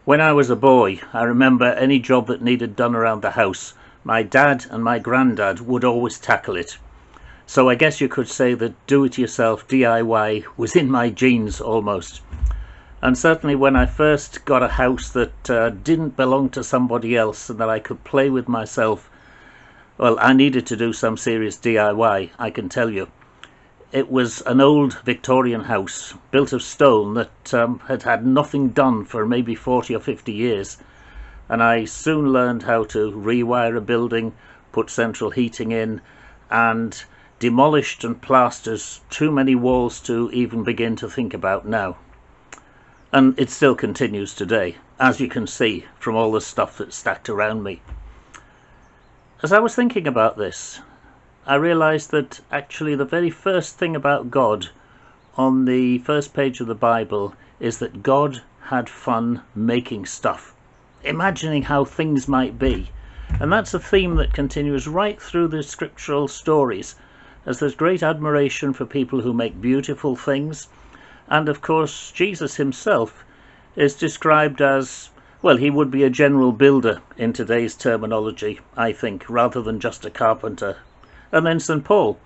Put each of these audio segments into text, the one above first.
When I was a boy, I remember any job that needed done around the house, my dad and my granddad would always tackle it. So I guess you could say that do-it-yourself DIY was in my genes almost. And certainly when I first got a house that didn't belong to somebody else and that I could play with myself, well, I needed to do some serious DIY, I can tell you. It was an old Victorian house built of stone that had had nothing done for maybe 40 or 50 years, and I soon learned how to rewire a building, put central heating in, and demolished and plastered too many walls to even begin to think about now. And it still continues today, as you can see from all the stuff that's stacked around me. As I was thinking about this, I realized that actually the very first thing about God on the first page of the Bible is that God had fun making stuff, imagining how things might be. And that's a theme that continues right through the scriptural stories, as there's great admiration for people who make beautiful things. And of course, Jesus himself is described as, well, he would be a general builder in today's terminology, I think, rather than just a carpenter. And then St. Paul,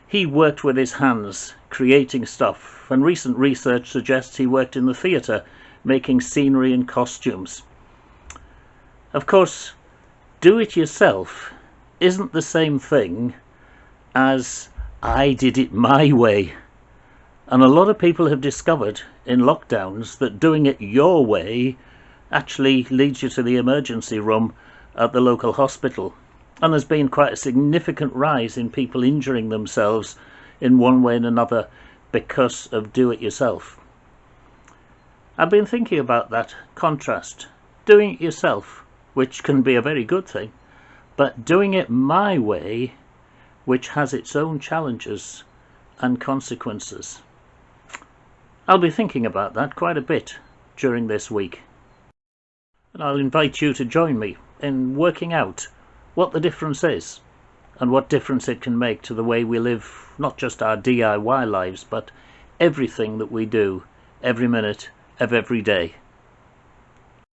he worked with his hands, creating stuff, and recent research suggests he worked in the theatre, making scenery and costumes. Of course, do-it-yourself isn't the same thing as I did it my way. And a lot of people have discovered in lockdowns that doing it your way actually leads you to the emergency room at the local hospital. And there's been quite a significant rise in people injuring themselves in one way and another because of do-it-yourself. I've been thinking about that contrast. Doing it yourself, which can be a very good thing, but doing it my way, which has its own challenges and consequences. I'll be thinking about that quite a bit during this week. And I'll invite you to join me in working out what the difference is and what difference it can make to the way we live, not just our DIY lives, but everything that we do every minute of every day.